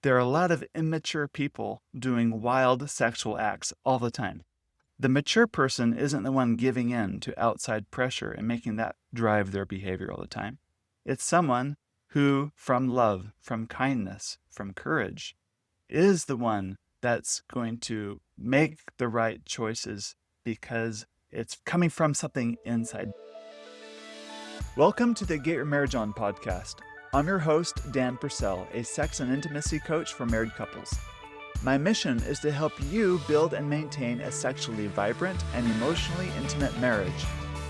There are a lot of immature people doing wild sexual acts all the time. The mature person isn't the one giving in to outside pressure and making that drive their behavior all the time. It's someone who, from love, from kindness, from courage, is the one that's going to make the right choices because it's coming from something inside. Welcome to the Get Your Marriage On podcast. I'm your host, Dan Purcell, a sex and intimacy coach for married couples. My mission is to help you build and maintain a sexually vibrant and emotionally intimate marriage.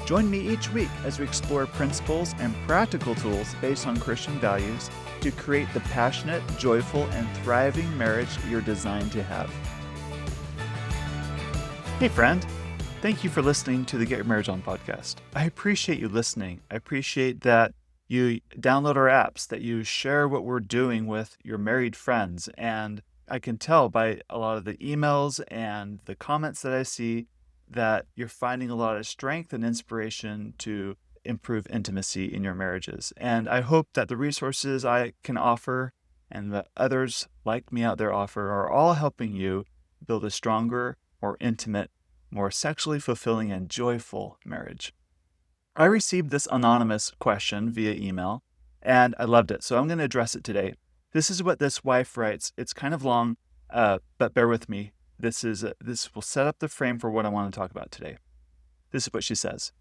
Join me each week as we explore principles and practical tools based on Christian values to create the passionate, joyful, and thriving marriage you're designed to have. Hey friend, thank you for listening to the Get Your Marriage On podcast. I appreciate you listening. I appreciate that you download our apps, that you share what we're doing with your married friends. And I can tell by a lot of the emails and the comments that I see that you're finding a lot of strength and inspiration to improve intimacy in your marriages. And I hope that the resources I can offer and that others like me out there offer are all helping you build a stronger, more intimate, more sexually fulfilling and joyful marriage. I received this anonymous question via email, and I loved it, so I'm going to address it today. This is what this wife writes. It's kind of long, but bear with me. This will set up the frame for what I want to talk about today. This is what she says.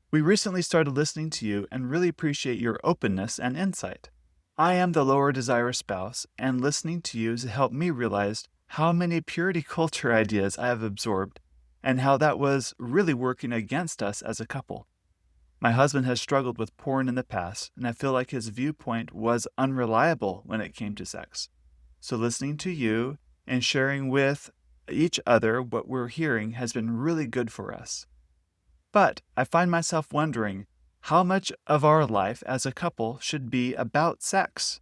We recently started listening to you and really appreciate your openness and insight. I am the lower desire spouse, and listening to you has helped me realize how many purity culture ideas I have absorbed and how that was really working against us as a couple. My husband has struggled with porn in the past, and I feel like his viewpoint was unreliable when it came to sex. So listening to you and sharing with each other what we're hearing has been really good for us. But I find myself wondering how much of our life as a couple should be about sex.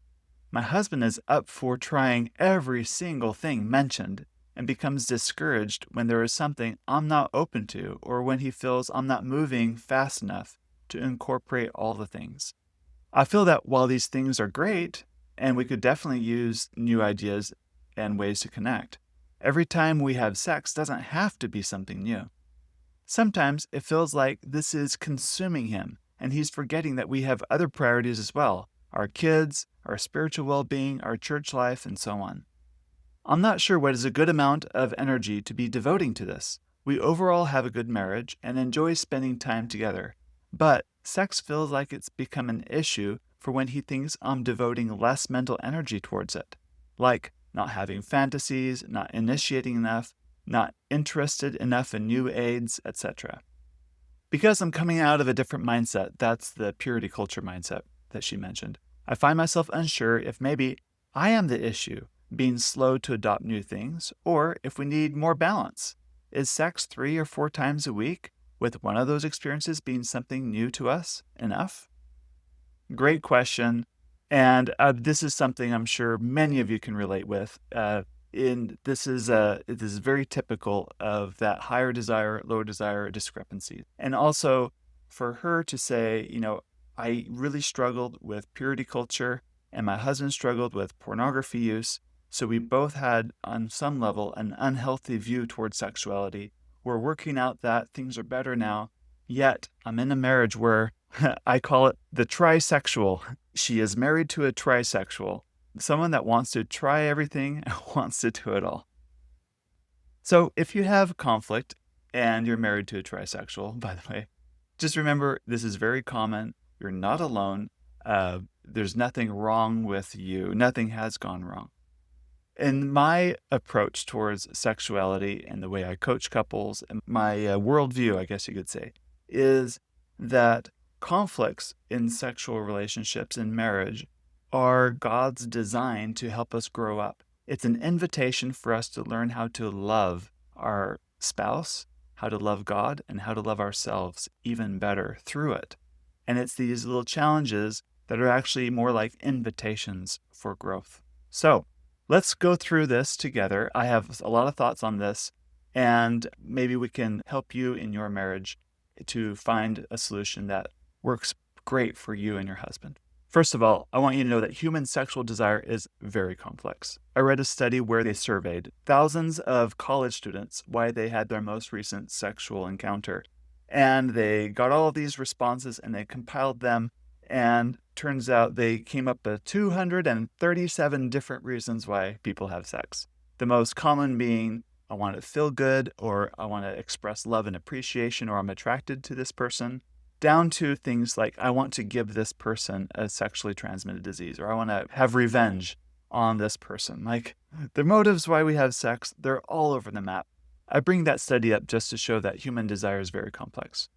My husband is up for trying every single thing mentioned and becomes discouraged when there is something I'm not open to or when he feels I'm not moving fast enough to incorporate all the things. I feel that while these things are great, and we could definitely use new ideas and ways to connect, every time we have sex doesn't have to be something new. Sometimes it feels like this is consuming him, and he's forgetting that we have other priorities as well, our kids, our spiritual well-being, our church life, and so on. I'm not sure what is a good amount of energy to be devoting to this. We overall have a good marriage and enjoy spending time together. But sex feels like it's become an issue for when he thinks I'm devoting less mental energy towards it, like not having fantasies, not initiating enough, not interested enough in new aids, etc. Because I'm coming out of a different mindset, that's the purity culture mindset that she mentioned, I find myself unsure if maybe I am the issue, being slow to adopt new things, or if we need more balance. Is sex 3 or 4 times a week, with one of those experiences being something new to us, enough? Great question, and this is something I'm sure many of you can relate with. This is very typical of that higher desire, lower desire discrepancy. And also for her to say, I really struggled with purity culture, and my husband struggled with pornography use, so we both had, on some level, an unhealthy view towards sexuality. We're working out that things are better now, yet I'm in a marriage where I call it the trisexual. She is married to a trisexual, someone that wants to try everything and wants to do it all. So if you have conflict and you're married to a trisexual, by the way, just remember this is very common. You're not alone. There's nothing wrong with you. Nothing has gone wrong. In my approach towards sexuality and the way I coach couples, and my worldview, I guess you could say, is that conflicts in sexual relationships in marriage are God's design to help us grow up. It's an invitation for us to learn how to love our spouse, how to love God, and how to love ourselves even better through it. And it's these little challenges that are actually more like invitations for growth. So, let's go through this together. I have a lot of thoughts on this, and maybe we can help you in your marriage to find a solution that works great for you and your husband. First of all, I want you to know that human sexual desire is very complex. I read a study where they surveyed thousands of college students why they had their most recent sexual encounter. And they got all of these responses and they compiled them. And turns out they came up with 237 different reasons why people have sex. The most common being, I want to feel good, or I want to express love and appreciation, or I'm attracted to this person, down to things like I want to give this person a sexually transmitted disease, or I want to have revenge on this person. Like, the motives why we have sex, they're all over the map. I bring that study up just to show that human desire is very complex.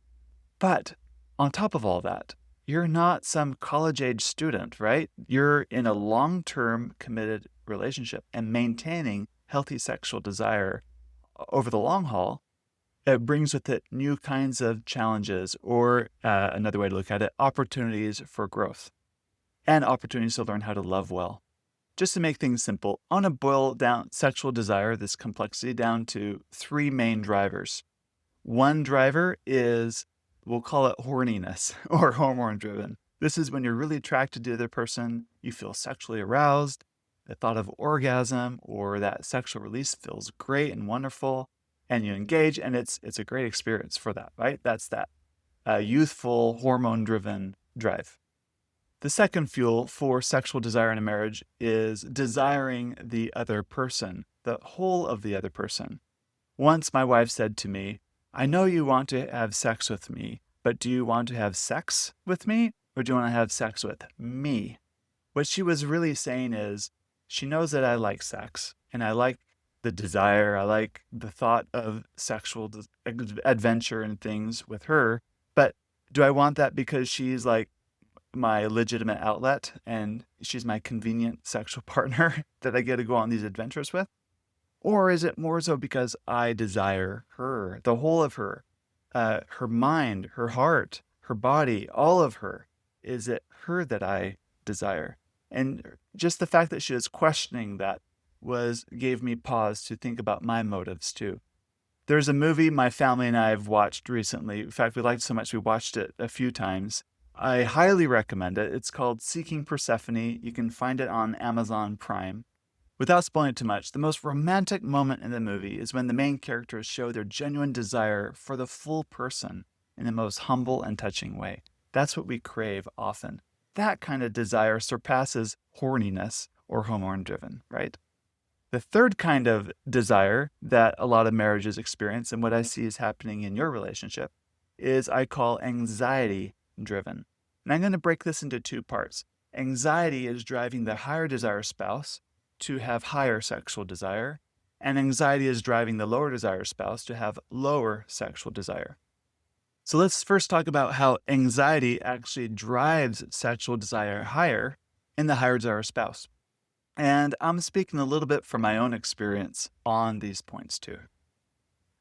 But on top of all that, you're not some college-age student, right? You're in a long-term committed relationship, and maintaining healthy sexual desire over the long haul, it brings with it new kinds of challenges, or another way to look at it, opportunities for growth and opportunities to learn how to love well. Just to make things simple, I want to boil down sexual desire, this complexity, down to three main drivers. One driver is, we'll call it horniness or hormone driven. This is when you're really attracted to the other person, you feel sexually aroused, the thought of orgasm or that sexual release feels great and wonderful, and you engage, and it's a great experience for that, right? That's that youthful, hormone-driven drive. The second fuel for sexual desire in a marriage is desiring the other person, the whole of the other person. Once my wife said to me, I know you want to have sex with me, but do you want to have sex with me, or do you want to have sex with me? What she was really saying is, she knows that I like sex, and I like the desire, I like the thought of sexual adventure and things with her, but do I want that because she's like my legitimate outlet and she's my convenient sexual partner that I get to go on these adventures with? Or is it more so because I desire her, the whole of her, her mind, her heart, her body, all of her? Is it her that I desire? And just the fact that she was questioning that gave me pause to think about my motives too. There's a movie my family and I have watched recently. In fact, we liked it so much we watched it a few times. I highly recommend it. It's called Seeking Persephone. You can find it on Amazon Prime. Without spoiling it too much, the most romantic moment in the movie is when the main characters show their genuine desire for the full person in the most humble and touching way. That's what we crave often. That kind of desire surpasses horniness or hormone-driven, right? The third kind of desire that a lot of marriages experience, and what I see is happening in your relationship, is I call anxiety-driven. And I'm going to break this into two parts. Anxiety is driving the higher desire spouse to have higher sexual desire, and anxiety is driving the lower desire spouse to have lower sexual desire. So let's first talk about how anxiety actually drives sexual desire higher in the higher desire spouse. And I'm speaking a little bit from my own experience on these points too.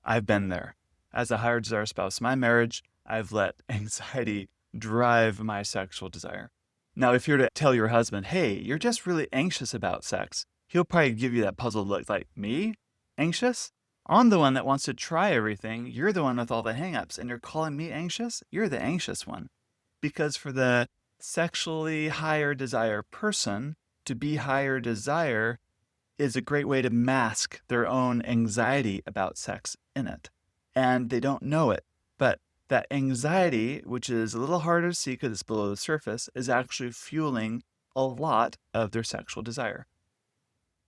I've been there. As a higher desire spouse in my marriage, I've let anxiety drive my sexual desire. Now, if you're to tell your husband, hey, you're just really anxious about sex, he'll probably give you that puzzled look like, me? Anxious? I'm the one that wants to try everything. You're the one with all the hangups, and you're calling me anxious? You're the anxious one. Because for the sexually higher desire person, to be higher desire is a great way to mask their own anxiety about sex in it. And they don't know it. But that anxiety, which is a little harder to see because it's below the surface, is actually fueling a lot of their sexual desire.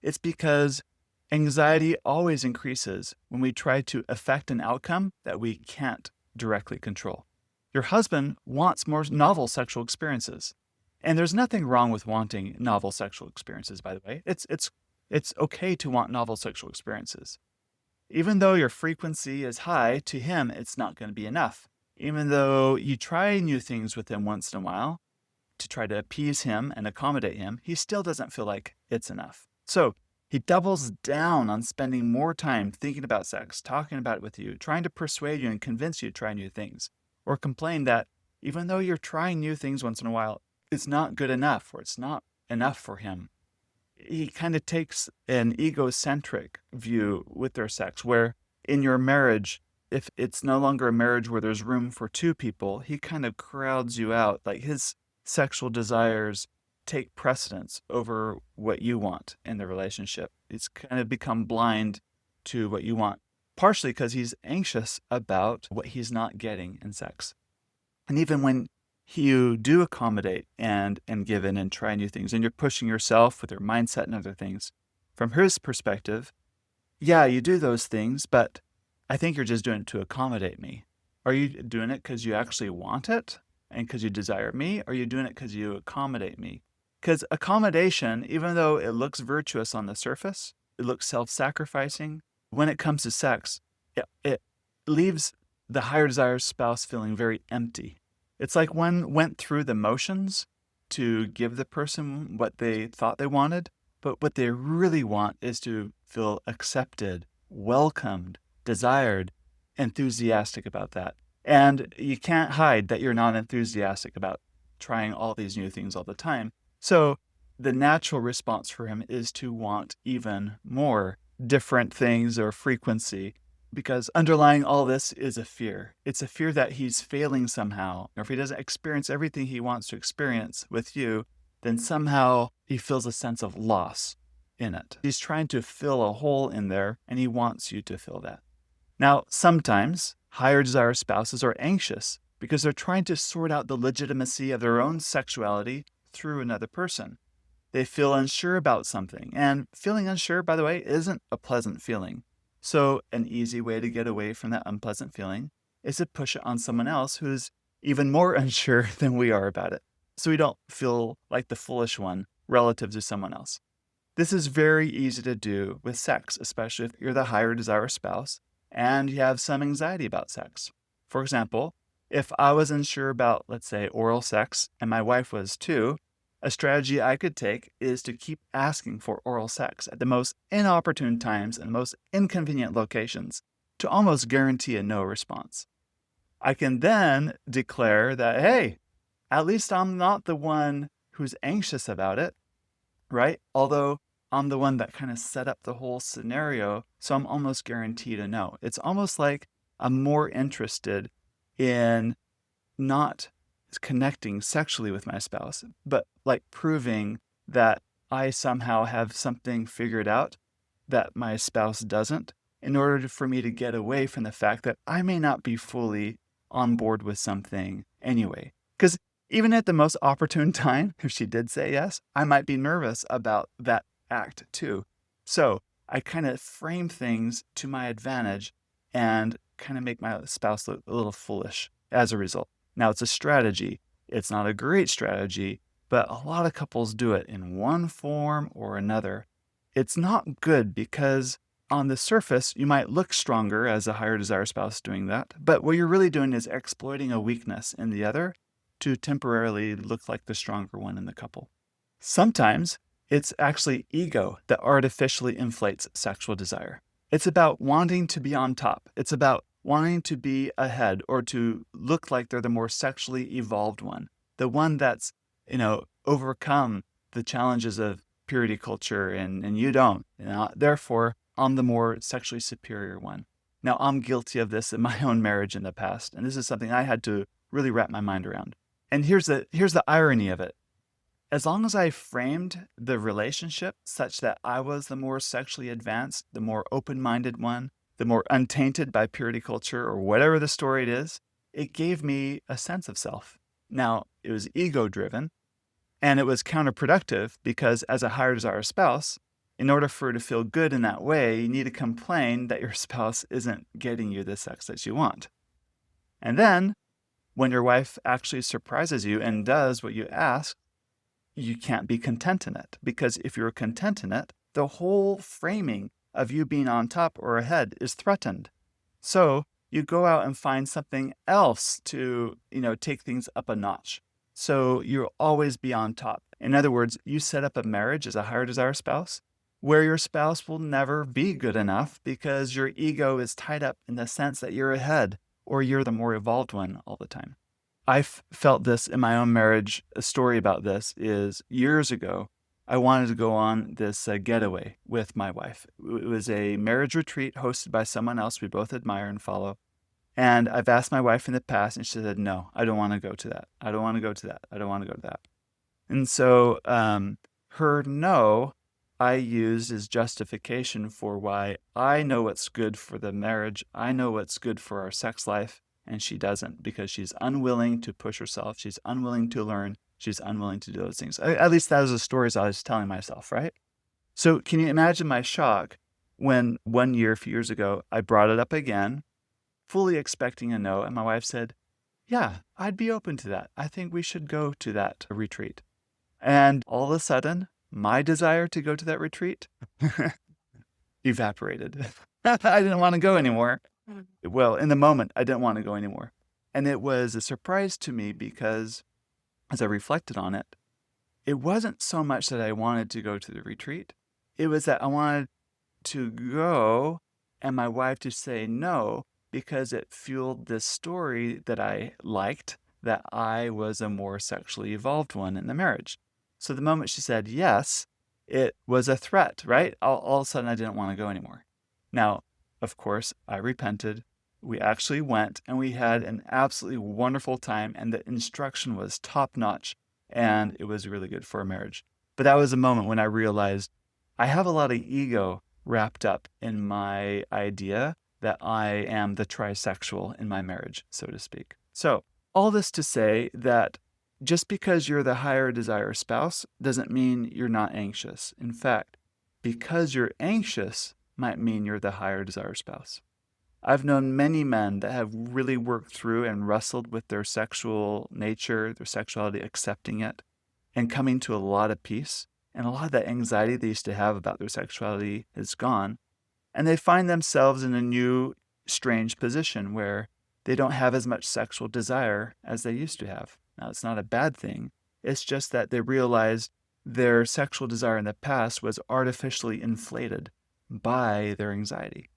It's because anxiety always increases when we try to affect an outcome that we can't directly control. Your husband wants more novel sexual experiences. And there's nothing wrong with wanting novel sexual experiences, by the way. It's okay to want novel sexual experiences. Even though your frequency is high, to him, it's not going to be enough. Even though you try new things with him once in a while to try to appease him and accommodate him, he still doesn't feel like it's enough. So he doubles down on spending more time thinking about sex, talking about it with you, trying to persuade you and convince you to try new things, or complain that even though you're trying new things once in a while, it's not good enough, or it's not enough for him. He kind of takes an egocentric view with their sex, where in your marriage, if it's no longer a marriage where there's room for two people, he kind of crowds you out. Like his sexual desires take precedence over what you want in the relationship. It's kind of become blind to what you want, partially because he's anxious about what he's not getting in sex. And even when you do accommodate and give in and try new things, and you're pushing yourself with your mindset and other things, from his perspective, yeah, you do those things, but I think you're just doing it to accommodate me. Are you doing it because you actually want it and because you desire me? Or are you doing it because you accommodate me? Because accommodation, even though it looks virtuous on the surface, it looks self-sacrificing, when it comes to sex, it leaves the higher desire spouse feeling very empty. It's like one went through the motions to give the person what they thought they wanted, but what they really want is to feel accepted, welcomed, desired, enthusiastic about that. And you can't hide that you're not enthusiastic about trying all these new things all the time. So the natural response for him is to want even more different things or frequency, because underlying all this is a fear. It's a fear that he's failing somehow, or if he doesn't experience everything he wants to experience with you, then somehow he feels a sense of loss in it. He's trying to fill a hole in there, and he wants you to fill that. Now, sometimes higher desire spouses are anxious because they're trying to sort out the legitimacy of their own sexuality through another person. They feel unsure about something, and feeling unsure, by the way, isn't a pleasant feeling. So an easy way to get away from that unpleasant feeling is to push it on someone else who's even more unsure than we are about it, so we don't feel like the foolish one relative to someone else. This is very easy to do with sex, especially if you're the higher desire spouse and you have some anxiety about sex. For example, if I was unsure about, let's say, oral sex, and my wife was too, a strategy I could take is to keep asking for oral sex at the most inopportune times and the most inconvenient locations to almost guarantee a no response. I can then declare that, hey, at least I'm not the one who's anxious about it, right? Although I'm the one that kind of set up the whole scenario, so I'm almost guaranteed a no. It's almost like I'm more interested in not connecting sexually with my spouse, but like proving that I somehow have something figured out that my spouse doesn't, in order for me to get away from the fact that I may not be fully on board with something anyway. Because even at the most opportune time, if she did say yes, I might be nervous about that act too. So I kind of frame things to my advantage and kind of make my spouse look a little foolish as a result. Now, it's a strategy. It's not a great strategy, but a lot of couples do it in one form or another. It's not good because on the surface, you might look stronger as a higher desire spouse doing that, but what you're really doing is exploiting a weakness in the other to temporarily look like the stronger one in the couple. Sometimes it's actually ego that artificially inflates sexual desire. It's about wanting to be on top. It's about wanting to be ahead or to look like they're the more sexually evolved one, the one that's, overcome the challenges of purity culture and you don't. Therefore, I'm the more sexually superior one. Now, I'm guilty of this in my own marriage in the past, and this is something I had to really wrap my mind around. And here's the irony of it. As long as I framed the relationship such that I was the more sexually advanced, the more open-minded one, the more untainted by purity culture or whatever the story it is, it gave me a sense of self. Now, it was ego-driven, and it was counterproductive because as a higher desire spouse, in order for you to feel good in that way, you need to complain that your spouse isn't getting you the sex that you want. And then, when your wife actually surprises you and does what you ask, you can't be content in it. Because if you're content in it, the whole framing of you being on top or ahead is threatened. So you go out and find something else to, take things up a notch. So you'll always be on top. In other words, you set up a marriage as a higher desire spouse where your spouse will never be good enough because your ego is tied up in the sense that you're ahead or you're the more evolved one all the time. I've felt this in my own marriage. A story about this is years ago, I wanted to go on this getaway with my wife. It was a marriage retreat hosted by someone else we both admire and follow. And I've asked my wife in the past, and she said, no, I don't want to go to that. I don't want to go to that. I don't want to go to that. And so her no, I used as justification for why I know what's good for the marriage. I know what's good for our sex life, and she doesn't, because she's unwilling to push herself. She's unwilling to learn. She's unwilling to do those things. At least that was the stories I was telling myself, right? So can you imagine my shock when one year, a few years ago, I brought it up again, fully expecting a no, and my wife said, yeah, I'd be open to that. I think we should go to that retreat. And all of a sudden, my desire to go to that retreat evaporated. I didn't want to go anymore. Well, in the moment, I didn't want to go anymore. And it was a surprise to me because as I reflected on it, it wasn't so much that I wanted to go to the retreat. It was that I wanted to go and my wife to say no, because it fueled this story that I liked, that I was a more sexually evolved one in the marriage. So the moment she said yes, it was a threat, right? All of a sudden, I didn't want to go anymore. Now, of course, I repented. We actually went, and we had an absolutely wonderful time, and the instruction was top-notch, and it was really good for our marriage. But that was a moment when I realized I have a lot of ego wrapped up in my idea that I am the trisexual in my marriage, so to speak. So all this to say that just because you're the higher desire spouse doesn't mean you're not anxious. In fact, because you're anxious might mean you're the higher desire spouse. I've known many men that have really worked through and wrestled with their sexual nature, their sexuality, accepting it, and coming to a lot of peace. And a lot of that anxiety they used to have about their sexuality is gone. And they find themselves in a new, strange position where they don't have as much sexual desire as they used to have. Now, it's not a bad thing. It's just that they realized their sexual desire in the past was artificially inflated by their anxiety.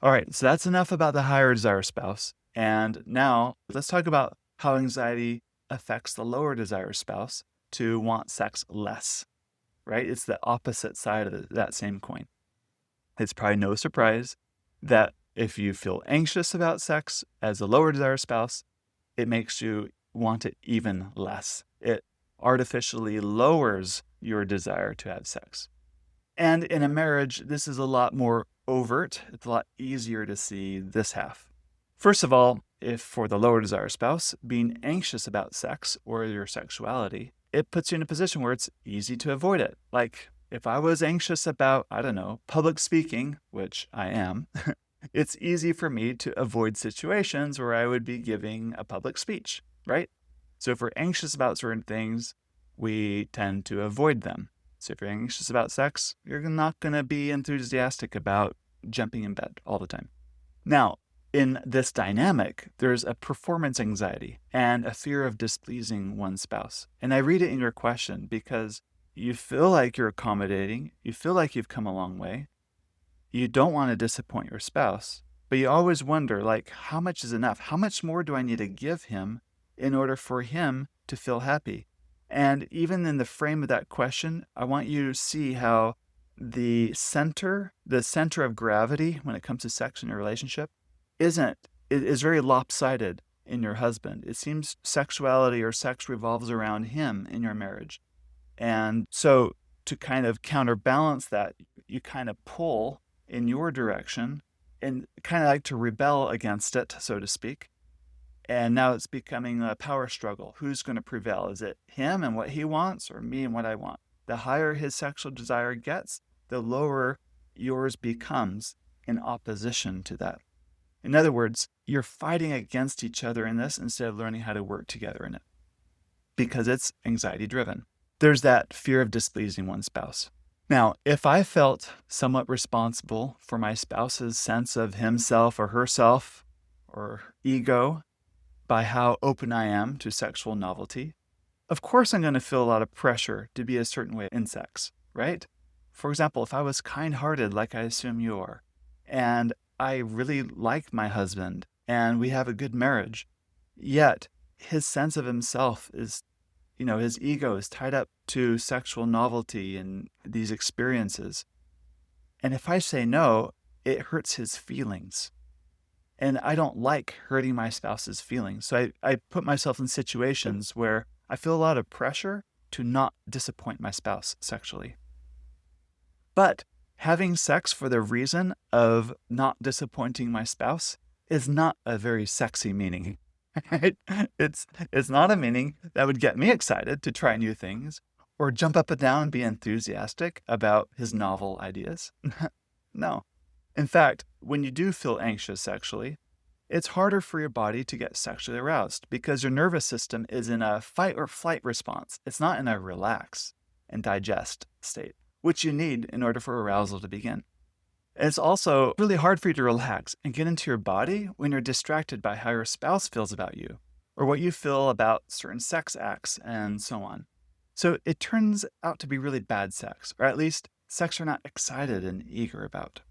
All right, so that's enough about the higher desire spouse. And now let's talk about how anxiety affects the lower desire spouse to want sex less, right? It's the opposite side of that same coin. It's probably no surprise that if you feel anxious about sex as a lower desire spouse, it makes you want it even less. It artificially lowers your desire to have sex. And in a marriage, this is a lot more overt. It's a lot easier to see this half. First of all, if for the lower desire spouse, being anxious about sex or your sexuality, it puts you in a position where it's easy to avoid it. Like if I was anxious about, public speaking, which I am, it's easy for me to avoid situations where I would be giving a public speech, right? So if we're anxious about certain things, we tend to avoid them. So if you're anxious about sex, you're not going to be enthusiastic about jumping in bed all the time. Now, in this dynamic, there's a performance anxiety and a fear of displeasing one's spouse. And I read it in your question because you feel like you're accommodating, you feel like you've come a long way, you don't want to disappoint your spouse, but you always wonder, like, how much is enough? How much more do I need to give him in order for him to feel happy? And even in the frame of that question, I want you to see how the center of gravity when it comes to sex in your relationship is very lopsided in your husband. It seems sexuality or sex revolves around him in your marriage. And so to kind of counterbalance that, you kind of pull in your direction and kind of like to rebel against it, so to speak. And now it's becoming a power struggle. Who's going to prevail? Is it him and what he wants or me and what I want? The higher his sexual desire gets, the lower yours becomes in opposition to that. In other words, you're fighting against each other in this instead of learning how to work together in it because it's anxiety driven. There's that fear of displeasing one's spouse. Now, if I felt somewhat responsible for my spouse's sense of himself or herself or ego by how open I am to sexual novelty, of course I'm going to feel a lot of pressure to be a certain way in sex, right? For example, if I was kind-hearted like I assume you are, and I really like my husband and we have a good marriage, yet his sense of himself is, his ego is tied up to sexual novelty and these experiences. And if I say no, it hurts his feelings. And I don't like hurting my spouse's feelings. So I put myself in situations where I feel a lot of pressure to not disappoint my spouse sexually. But having sex for the reason of not disappointing my spouse is not a very sexy meaning. Right? It's not a meaning that would get me excited to try new things or jump up and down and be enthusiastic about his novel ideas. No. In fact, when you do feel anxious sexually, it's harder for your body to get sexually aroused because your nervous system is in a fight or flight response. It's not in a relax and digest state, which you need in order for arousal to begin. And it's also really hard for you to relax and get into your body when you're distracted by how your spouse feels about you or what you feel about certain sex acts and so on. So it turns out to be really bad sex, or at least sex you're not excited and eager about.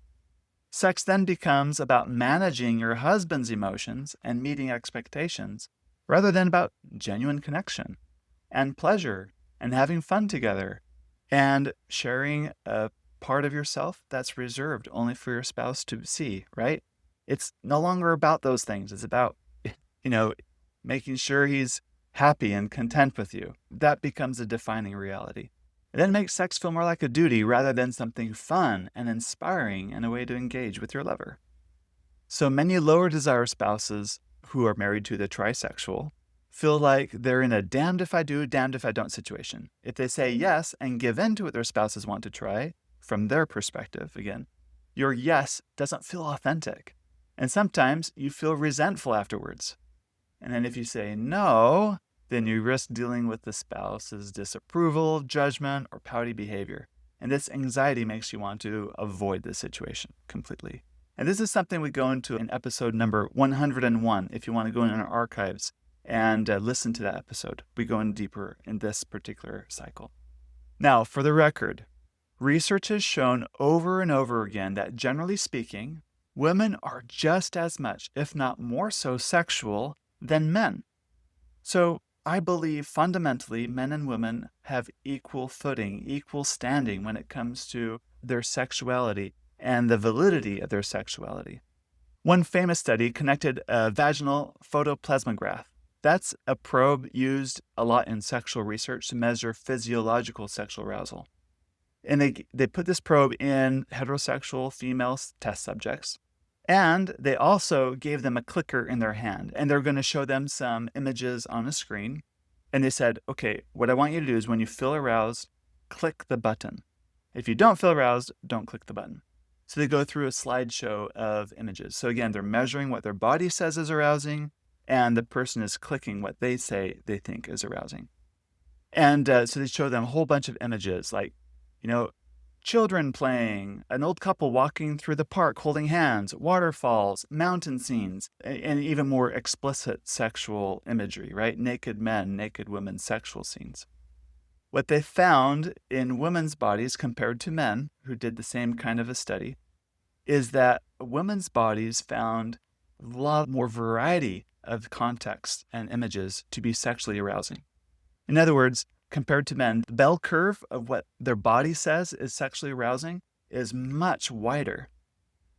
Sex then becomes about managing your husband's emotions and meeting expectations, rather than about genuine connection and pleasure and having fun together and sharing a part of yourself that's reserved only for your spouse to see, right? It's no longer about those things. It's about, making sure he's happy and content with you. That becomes a defining reality. It then makes sex feel more like a duty rather than something fun and inspiring and a way to engage with your lover. So many lower desire spouses who are married to the trisexual feel like they're in a damned if I do, damned if I don't situation. If they say yes and give in to what their spouses want to try, from their perspective, again, your yes doesn't feel authentic. And sometimes you feel resentful afterwards. And then if you say no, then you risk dealing with the spouse's disapproval, judgment, or pouty behavior. And this anxiety makes you want to avoid the situation completely. And this is something we go into in episode number 101, if you want to go in our archives and listen to that episode. We go in deeper in this particular cycle. Now, for the record, research has shown over and over again that generally speaking, women are just as much, if not more so, sexual than men. So I believe fundamentally men and women have equal footing, equal standing when it comes to their sexuality and the validity of their sexuality. One famous study connected a vaginal photoplasmograph. That's a probe used a lot in sexual research to measure physiological sexual arousal. And they put this probe in heterosexual female test subjects. And they also gave them a clicker in their hand. And they're going to show them some images on a screen. And they said, okay, what I want you to do is when you feel aroused, click the button. If you don't feel aroused, don't click the button. So they go through a slideshow of images. So again, they're measuring what their body says is arousing, and the person is clicking what they say they think is arousing. And so they show them a whole bunch of images like, children playing, an old couple walking through the park holding hands, waterfalls, mountain scenes, and even more explicit sexual imagery, right? Naked men, naked women, sexual scenes. What they found in women's bodies compared to men who did the same kind of a study is that women's bodies found a lot more variety of contexts and images to be sexually arousing. In other words, compared to men, the bell curve of what their body says is sexually arousing is much wider.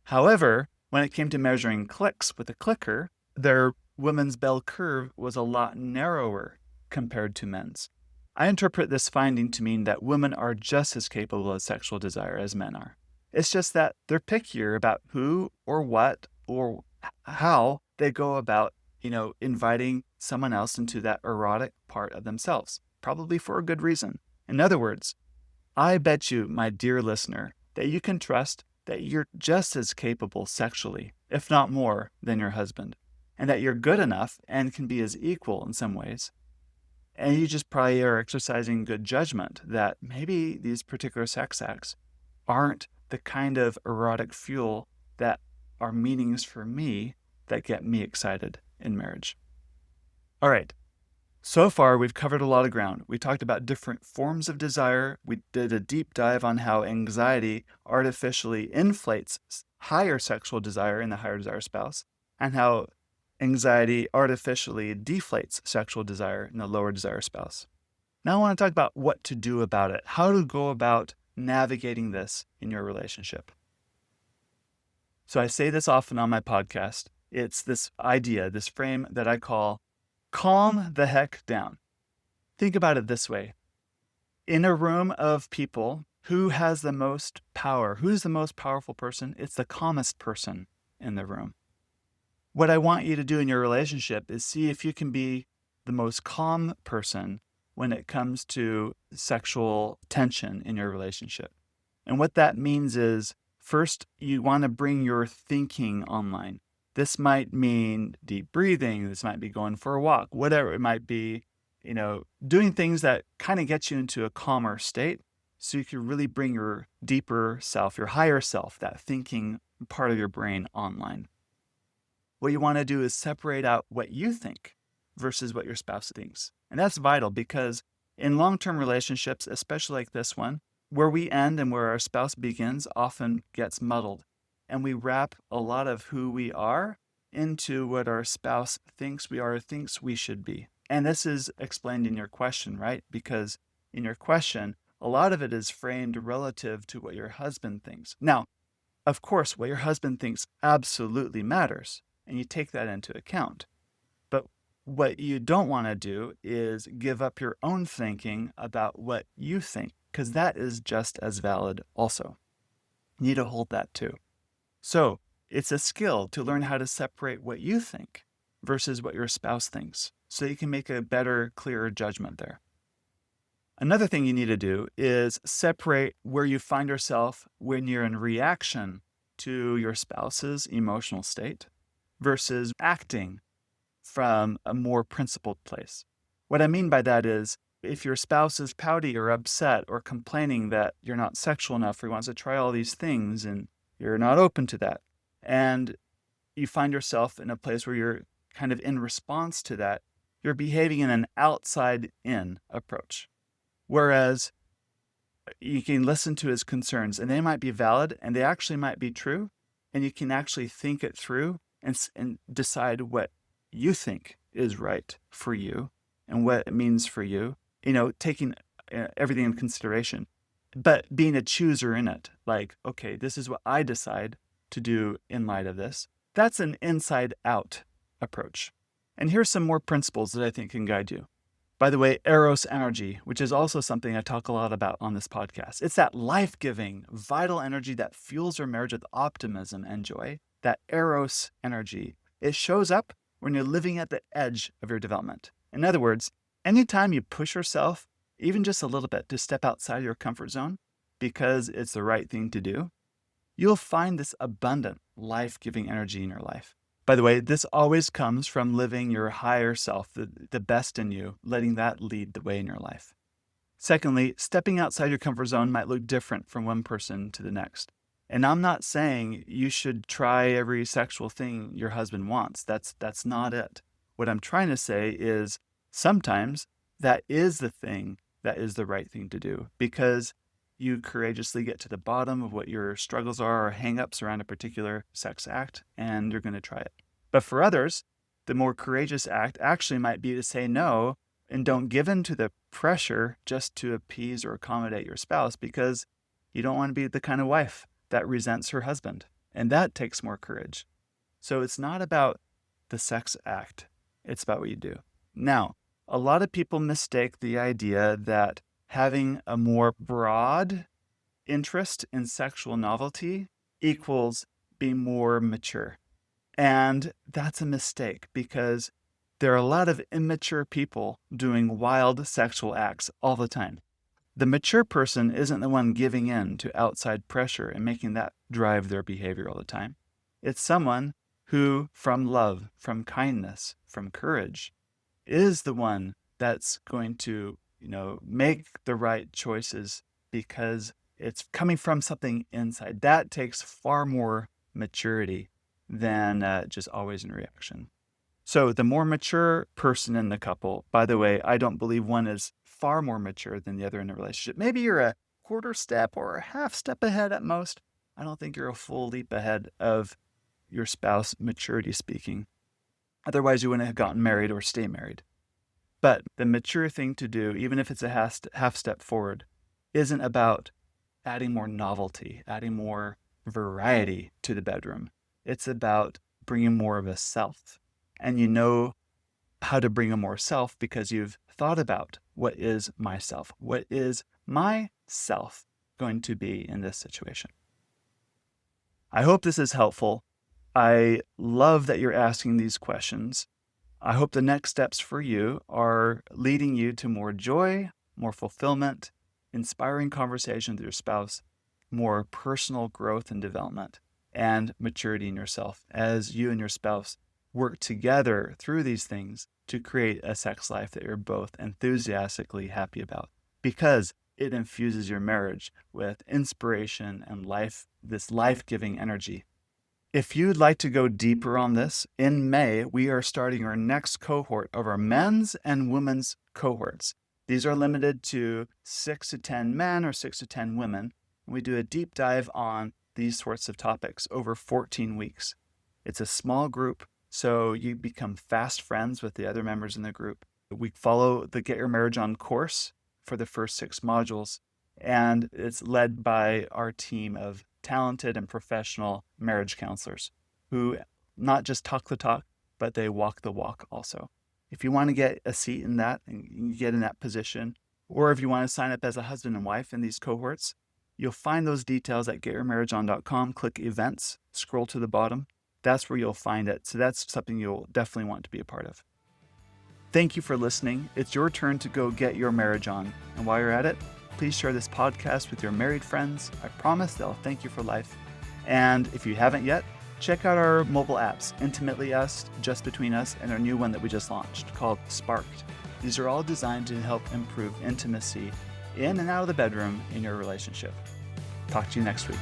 However, when it came to measuring clicks with a clicker, their women's bell curve was a lot narrower compared to men's. I interpret this finding to mean that women are just as capable of sexual desire as men are. It's just that they're pickier about who or what or how they go about, inviting someone else into that erotic part of themselves. Probably for a good reason. In other words, I bet you, my dear listener, that you can trust that you're just as capable sexually, if not more, than your husband, and that you're good enough and can be as equal in some ways. And you just probably are exercising good judgment that maybe these particular sex acts aren't the kind of erotic fuel that are meanings for me that get me excited in marriage. All right. So far, we've covered a lot of ground. We talked about different forms of desire. We did a deep dive on how anxiety artificially inflates higher sexual desire in the higher desire spouse, and how anxiety artificially deflates sexual desire in the lower desire spouse. Now I want to talk about what to do about it, how to go about navigating this in your relationship. So I say this often on my podcast. It's this idea, this frame that I call calm the heck down. Think about it this way. In a room of people, who has the most power? Who's the most powerful person? It's the calmest person in the room. What I want you to do in your relationship is see if you can be the most calm person when it comes to sexual tension in your relationship. And what that means is, first, you want to bring your thinking online. This might mean deep breathing. This might be going for a walk, whatever it might be, doing things that kind of get you into a calmer state so you can really bring your deeper self, your higher self, that thinking part of your brain online. What you want to do is separate out what you think versus what your spouse thinks. And that's vital because in long-term relationships, especially like this one, where we end and where our spouse begins often gets muddled. And we wrap a lot of who we are into what our spouse thinks we are, thinks we should be. And this is explained in your question, right? Because in your question, a lot of it is framed relative to what your husband thinks. Now, of course, what your husband thinks absolutely matters, and you take that into account. But what you don't want to do is give up your own thinking about what you think, because that is just as valid also. You need to hold that too. So it's a skill to learn how to separate what you think versus what your spouse thinks, so you can make a better, clearer judgment there. Another thing you need to do is separate where you find yourself when you're in reaction to your spouse's emotional state versus acting from a more principled place. What I mean by that is, if your spouse is pouty or upset or complaining that you're not sexual enough or he wants to try all these things and you're not open to that, and you find yourself in a place where you're kind of in response to that, you're behaving in an outside-in approach. Whereas you can listen to his concerns and they might be valid and they actually might be true, and you can actually think it through and decide what you think is right for you and what it means for you, taking everything in consideration, but being a chooser in it. Like, okay, this is what I decide to do in light of this. That's an inside out approach. And here's some more principles that I think can guide you. By the way, Eros energy, which is also something I talk a lot about on this podcast. It's that life-giving, vital energy that fuels your marriage with optimism and joy. That Eros energy. It shows up when you're living at the edge of your development. In other words, anytime you push yourself, even just a little bit, to step outside your comfort zone because it's the right thing to do, you'll find this abundant, life-giving energy in your life. By the way, this always comes from living your higher self, the best in you, letting that lead the way in your life. Secondly, stepping outside your comfort zone might look different from one person to the next. And I'm not saying you should try every sexual thing your husband wants. That's not it. What I'm trying to say is sometimes that is the thing that is the right thing to do, because you courageously get to the bottom of what your struggles are or hang-ups around a particular sex act, and you're going to try it. But for others, the more courageous act actually might be to say no and don't give in to the pressure just to appease or accommodate your spouse, because you don't want to be the kind of wife that resents her husband. And that takes more courage. So it's not about the sex act. It's about what you do. Now, a lot of people mistake the idea that having a more broad interest in sexual novelty equals being more mature. And that's a mistake, because there are a lot of immature people doing wild sexual acts all the time. The mature person isn't the one giving in to outside pressure and making that drive their behavior all the time. It's someone who, from love, from kindness, from courage, is the one that's going to make the right choices because it's coming from something inside. That takes far more maturity than just always in reaction. So the more mature person in the couple, by the way, I don't believe one is far more mature than the other in a relationship. Maybe you're a quarter step or a half step ahead at most. I don't think you're a full leap ahead of your spouse, maturity speaking. Otherwise, you wouldn't have gotten married or stay married. But the mature thing to do, even if it's a half step forward, isn't about adding more novelty, adding more variety to the bedroom. It's about bringing more of a self. And you know how to bring a more self because you've thought about what is myself? What is my self going to be in this situation? I hope this is helpful. I love that you're asking these questions. I hope the next steps for you are leading you to more joy, more fulfillment, inspiring conversation with your spouse, more personal growth and development, and maturity in yourself as you and your spouse work together through these things to create a sex life that you're both enthusiastically happy about, because it infuses your marriage with inspiration and this life-giving energy. If you'd like to go deeper on this, in May, we are starting our next cohort of our men's and women's cohorts. These are limited to 6 to 10 men or 6 to 10 women. And we do a deep dive on these sorts of topics over 14 weeks. It's a small group, so you become fast friends with the other members in the group. We follow the Get Your Marriage On course for the first 6 modules, and it's led by our team of talented and professional marriage counselors who not just talk the talk, but they walk the walk also. If you want to get a seat in that and you get in that position, or if you want to sign up as a husband and wife in these cohorts, you'll find those details at getyourmarriageon.com. Click events, scroll to the bottom. That's where you'll find it. So that's something you'll definitely want to be a part of. Thank you for listening. It's your turn to go get your marriage on. And while you're at it, please share this podcast with your married friends. I promise they'll thank you for life. And if you haven't yet, check out our mobile apps, Intimately Us, Just Between Us, and our new one that we just launched called Sparked. These are all designed to help improve intimacy in and out of the bedroom in your relationship. Talk to you next week.